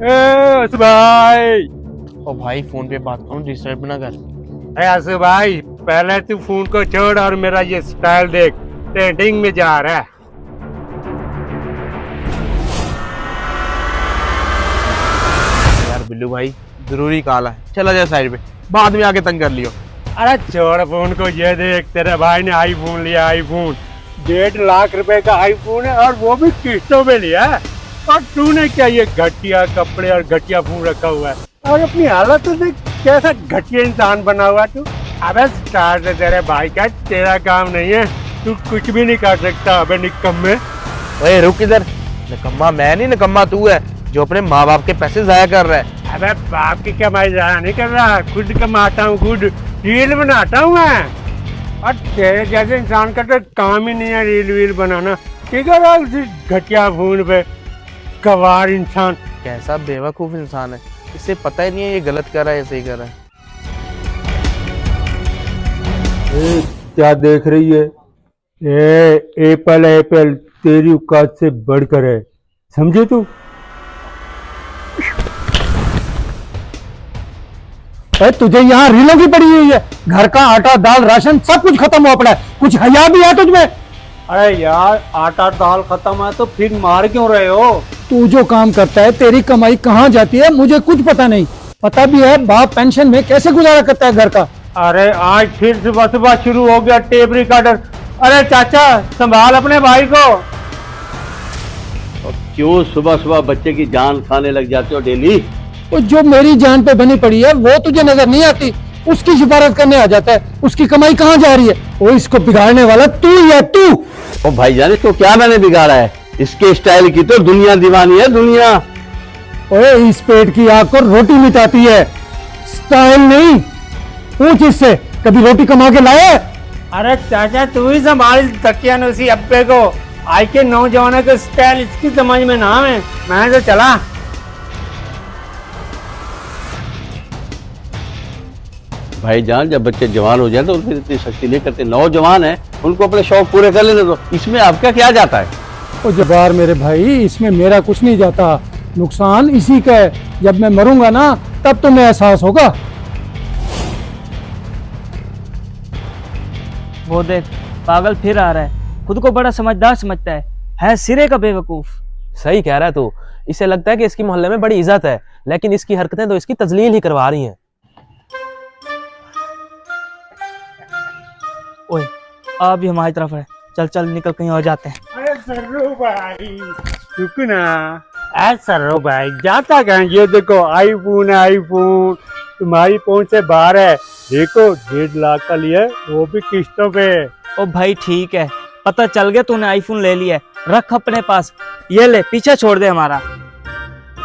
आसू भाई। ओ भाई फोन पे बात करूं, डिस्टर्ब ना कर। आसू भाई, पहले तू फोन को छोड़ और मेरा ये स्टाइल देख, ट्रेंडिंग में जा रहा है। यार बिल्लू भाई जरूरी कॉल है, चला जा साइड पे, बाद में आके तंग कर लियो। अरे छोड़ फोन को, ये देख तेरे भाई ने आईफोन लिया। आईफोन 1.5 लाख रुपए का आईफोन है, और वो भी किस्तों में लिया है। और तूने क्या ये घटिया कपड़े और घटिया फोन रखा हुआ है, और अपनी हालत तो देख, कैसा घटिया इंसान बना हुआ तू। अबे स्टार्ट है तेरे भाई का, तेरा काम नहीं है, तू कुछ भी नहीं कर सकता। अबे निकम्मे। ओए रुक इधर, निकम्मा मैं नहीं, निकम्मा तू है जो अपने माँ बाप के पैसे जाया कर रहा है। अबे बाप की कमाई जाया नहीं कर रहा, खुद कमाता हूँ, खुद रील बनाता हूँ मैं। और तेरे जैसे इंसान का तो काम ही नहीं है रील वील बनाना। ठीक है ना, उसी घटिया फोन पे गवार इंसान। कैसा बेवकूफ इंसान है, इसे पता ही नहीं है ये गलत कर रहा है या सही कर रहा है। क्या देख रही है? एप्पल एप्पल तेरी औकात से बढ़कर है, समझे तू? तुझे यहाँ रीलों की पड़ी हुई है, घर का आटा दाल राशन सब कुछ खत्म हुआ पड़ा है, कुछ हया भी है तुझमें? अरे यार, आटा दाल खत्म है तो फिर मार क्यों रहे हो? तू जो काम करता है तेरी कमाई कहाँ जाती है मुझे कुछ पता नहीं। पता भी है बाप पेंशन में कैसे गुजारा करता है घर का। अरे आज फिर सुबह सुबह शुरू हो गया टेप रिकॉर्डर। अरे चाचा, संभाल अपने भाई को। क्यों सुबह सुबह बच्चे की जान खाने लग जाते हो डेली? वो जो मेरी जान पे बनी पड़ी है वो तुझे नजर नहीं आती, उसकी सिफारिश करने आ जाता है। उसकी कमाई कहाँ जा रही है? वो इसको बिगाड़ने वाला तू ही है, तू। ओ भाईजान, इसको क्या मैंने बिगाड़ा है? इसके स्टाइल की तो दुनिया दीवानी है, दुनिया। ओए इस पेट की आग को रोटी मिटाती है, स्टाइल नहीं। पूछ इससे, कभी रोटी कमा के लाया है? अरे चाचा, तू ही संभाल तकिया ने उसी अब्बे को। आज के नौजवानों का स्टाइल इसकी समझ में ना है, मैं तो चला। भाईजान, जब बच्चे जवान हो जाए तो उनकी इतनी सख्ती नहीं करते। नौजवान है, उनको अपने शौक पूरे कर लेने दो, इसमें आपका क्या जाता है? ओ जबार मेरे भाई, इसमें मेरा कुछ नहीं जाता, नुकसान इसी का है। जब मैं मरूंगा ना तब तुम्हें एहसास होगा। वो देख, पागल फिर आ रहा है, खुद को बड़ा समझदार समझता है सिरे का बेवकूफ। सही कह रहा है तू। इसे लगता है कि इसकी मोहल्ले में बड़ी इज्जत है, लेकिन इसकी हरकतें तो इसकी तजलील ही करवा रही हैं। ओए, आप भी हमारी तरफ है, चल चल निकल कहीं और जाते हैं। अरे सर्रो भाई, रुक ना। सर्रो भाई, जाता कहीं? ये देखो आईफोन है, आईफोन तुम्हारी पहुंच से बाहर है। देखो 1.5 लाख का लिया, वो भी किस्तों पे। ओ भाई ठीक है, पता चल गया तूने आईफोन ले लिया है, रख अपने पास। ये ले, पीछे छोड़ दे हमारा।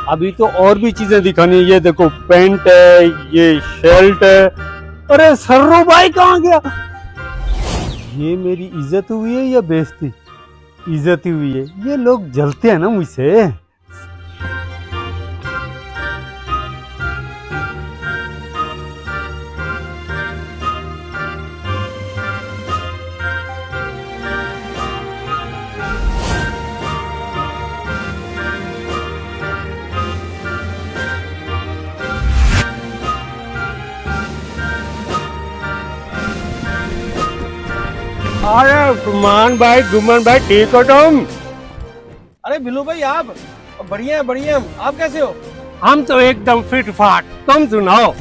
अभी तो और भी चीजें दिखानी है। ये देखो पैंट है, ये शर्ट है। अरे सर्रो भाई कहाँ गया? ये मेरी इज्जत हुई है या बेइज्जती? इज्जत ही हुई है। ये लोग जलते हैं ना मुझसे। अरे गुमान भाई, गुमान भाई, ठीक हो तुम? अरे बिल्लू भाई, आप बढ़िया बढ़िया, आप कैसे हो? हम तो एकदम फिट फाट। तुम सुनाओ।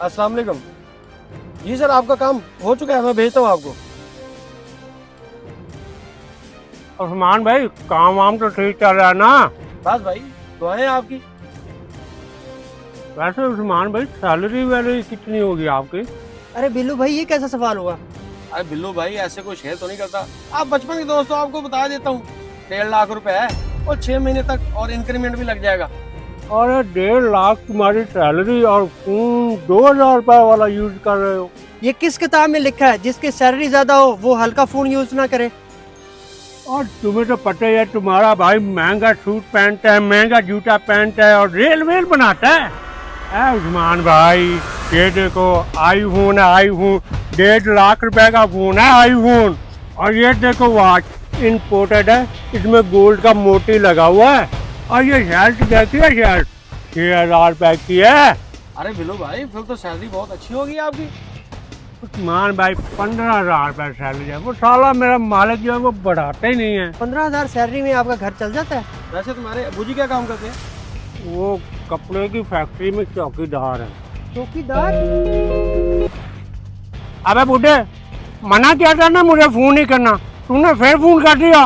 अस्सलाम वालेकुम। जी सर, आपका काम हो चुका है, मैं भेजता हूँ आपको। उस्मान भाई, काम वाम तो ठीक चल रहा है ना? बस भाई, दुआएं आपकी। वैसे उस्मान भाई, सैलरी वैलरी कितनी होगी आपकी? अरे बिल्लू भाई, ये कैसा सवाल हुआ? अरे बिल्लू भाई, ऐसे कोई शेयर तो नहीं करता। आप बचपन के दोस्तों, आपको बता देता हूँ, 1.5 लाख रुपए है और 6 महीने तक और इंक्रीमेंट भी लग जाएगा। और 1.5 लाख तुम्हारी सैलरी, और 2,000 रुपए वाला यूज कर रहे हो? ये किस किताब में लिखा है जिसकी सैलरी ज्यादा हो वो हल्का फोन यूज ना करे? और तुम्हें तो पता ही है, तुम्हारा भाई महंगा सूट पहनता है, महंगा जूता पहनता है, और रेल वेल बनाता है। उस्मान भाई, ये देखो आईफोन है, आईफोन 1.5 लाख रुपए का फोन है आईफोन। और ये देखो वॉच इम्पोर्टेड है, इसमें गोल्ड का मोती लगा हुआ है। और ये शर्ट देखिए, शर्ट 6,000 रुपए की है। अरे बिल्लू भाई फिर तो सैलरी बहुत अच्छी होगी आपकी। उस्मान भाई 15,000 रुपए सैलरी है, वो साला मेरा मालिक जो है वो बढ़ाते ही नहीं है। 15,000 सैलरी में आपका घर चल जाता है? वैसे तुम्हारे अबूजी क्या काम करते हैं? वो कपड़े की फैक्ट्री में चौकीदार है। चौकीदार? अबे बूढ़े, मना क्या करना मुझे फोन नहीं करना, तूने फिर फोन कर दिया।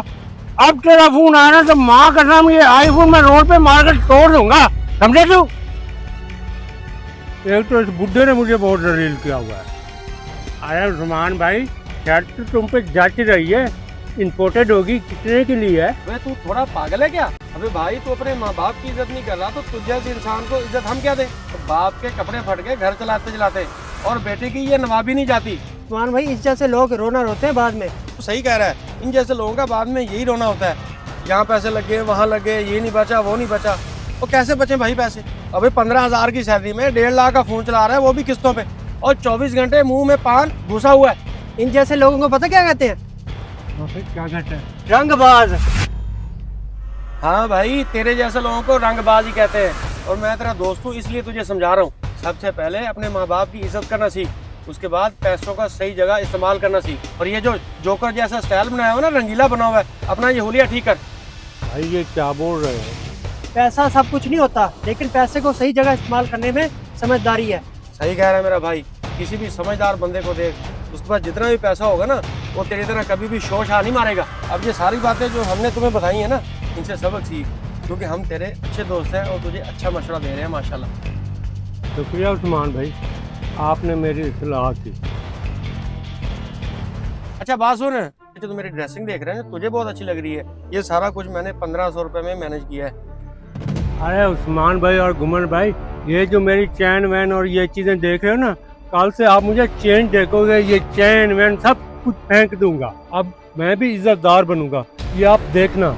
अब तेरा फोन आया ना तो माँ का नाम ये आईफोन मैं रोड पे मार कर तोड़ दूंगा, समझे तू? एक तो इस बुढ़े ने मुझे बहुत जलील किया हुआ है। अरे उस्मान भाई, शर्ट तो तुम पे जच रही है, इम्पोर्टेड होगी, कितने के लिए है? वे तू थोड़ा पागल है क्या? अबे भाई तू अपने माँ बाप की इज्जत नहीं कर रहा तो तुझ जैसे इंसान को इज्जत हम क्या दें? तो बाप के कपड़े फट गए घर चलाते चलाते, और बेटे की ये नवाबी नहीं जाती। उस्मान भाई, इस जैसे लोग रोना रोते हैं बाद में। तो सही कह रहा है, इन जैसे लोगों का बाद में यही रोना होता है। यहाँ पैसे लग गए, वहाँ लग गए, ये नहीं बचा, वो नहीं बचा। तो कैसे बचे भाई पैसे? अबे 15,000 की सैलरी में 1.5 लाख का फोन चला रहा है, वो भी किस्तों पे, और 24 घंटे मुंह में पान घुसा हुआ है। इन जैसे लोगों को पता क्या कहते हैं? क्या कहते हैं? रंगबाज। हाँ भाई, तेरे जैसे लोगों को रंगबाज ही कहते हैं। और मैं तेरा दोस्त हूँ इसलिए तुझे समझा रहा हूँ, सबसे पहले अपने माँ बाप की इज्जत करना सीख, उसके बाद पैसों का सही जगह इस्तेमाल करना सीख। और ये जो जोकर जैसा स्टाइल बनाया हुआ ना, रंगीला बना हुआ है, अपना ये होलिया ठीक कर। भाई ये क्या बोल रहे हैं? पैसा सब कुछ नहीं होता, लेकिन पैसे को सही जगह इस्तेमाल करने में समझदारी है। सही कह रहा है मेरा भाई, किसी भी समझदार बंदे को देख, उसके पास जितना भी पैसा होगा ना, वो तेरी तरह कभी भी शोर शा नहीं मारेगा। अब ये सारी बातें जो हमने तुम्हें बताई है ना, इनसे सबक सीख, क्योंकि हम तेरे अच्छे दोस्त हैं और तुझे अच्छा मशवरा दे रहे हैं माशाल्लाह। शुक्रिया उस्मान भाई, आपने मेरी इस्लाह की। अच्छा बात सुन, जो तू मेरी ड्रेसिंग देख रहे हैं तुझे बहुत अच्छी लग रही है, ये सारा कुछ मैंने 1500 रुपए में मैनेज किया है। अरे उस्मान भाई और गुमन भाई, ये जो मेरी चैन वैन और ये चीजें देख रहे हो ना, कल से आप मुझे चेन देखोगे, ये चैन वैन सब कुछ फेंक दूंगा। अब मैं भी इज्जतदार बनूंगा, ये आप देखना।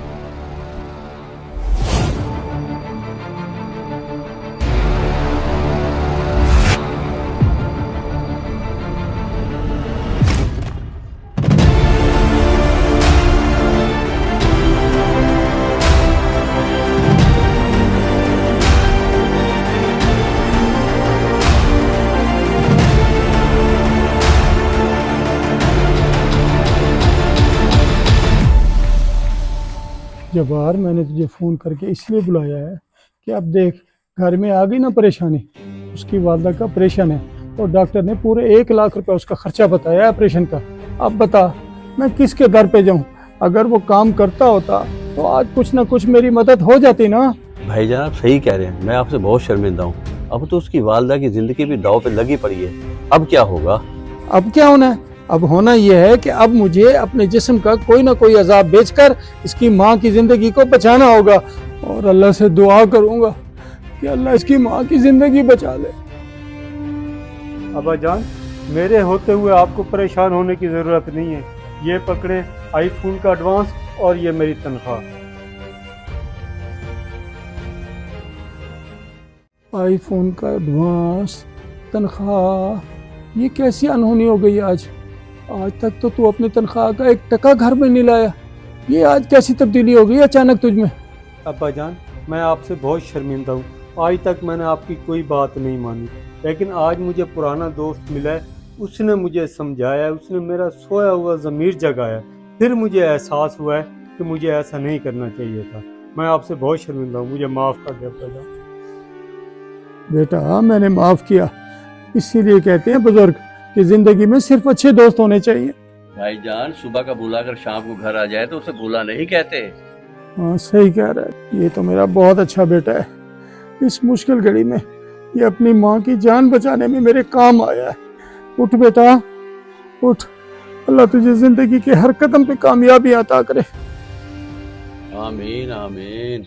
जबार, मैंने तुझे फ़ोन करके इसलिए बुलाया है कि अब देख, घर में आ गई ना परेशानी। उसकी वालदा का ऑपरेशन है और डॉक्टर ने पूरे 1 लाख रुपए उसका खर्चा बताया है ऑपरेशन का। अब बता मैं किसके दर पे जाऊं? अगर वो काम करता होता तो आज कुछ ना कुछ मेरी मदद हो जाती ना। भाईजान आप सही कह रहे हैं, मैं आपसे बहुत शर्मिंदा हूँ। अब तो उसकी वालदा की जिंदगी भी दाव पे लगी पड़ी है, अब क्या होगा? अब क्या होना है? अब होना यह है कि अब मुझे अपने जिस्म का कोई ना कोई अजाब बेचकर इसकी माँ की जिंदगी को बचाना होगा, और अल्लाह से दुआ करूंगा कि अल्लाह इसकी माँ की जिंदगी बचा ले। अब्बा जान, मेरे होते हुए आपको परेशान होने की जरूरत नहीं है। ये पकड़े आईफोन का एडवांस और ये मेरी तनख्वाह। आईफोन का एडवांस, तनख्वाह, ये कैसी अनहोनी हो गई आज? आज तक तो तू अपनी तनख्वाह का 1 टका घर में नहीं लाया, ये आज कैसी तब्दीली हो गई अचानक तुझ में? अब्बा जान, मैं आपसे बहुत शर्मिंदा हूँ, आज तक मैंने आपकी कोई बात नहीं मानी, लेकिन आज मुझे पुराना दोस्त मिला है, उसने मुझे समझाया, उसने मेरा सोया हुआ ज़मीर जगाया, फिर मुझे एहसास हुआ है कि मुझे ऐसा नहीं करना चाहिए था। मैं आपसे बहुत शर्मिंदा हूँ, मुझे माफ़ कर दे अब्बा जान। बेटा मैंने माफ़ किया, इसीलिए कहते हैं बुजुर्ग कि ज़िंदगी में सिर्फ अच्छे दोस्त होने चाहिए। भाईजान सुबह का बुलाकर शाम को घर आ जाए तो उसे भूला नहीं कहते। हाँ सही कह रहा है, ये तो मेरा बहुत अच्छा बेटा है। इस मुश्किल घड़ी में ये अपनी माँ की जान बचाने में मेरे काम आया है। उठ बेटा उठ, अल्लाह तुझे जिंदगी के हर कदम पे कामयाबी अता करे। आमीन आमीन।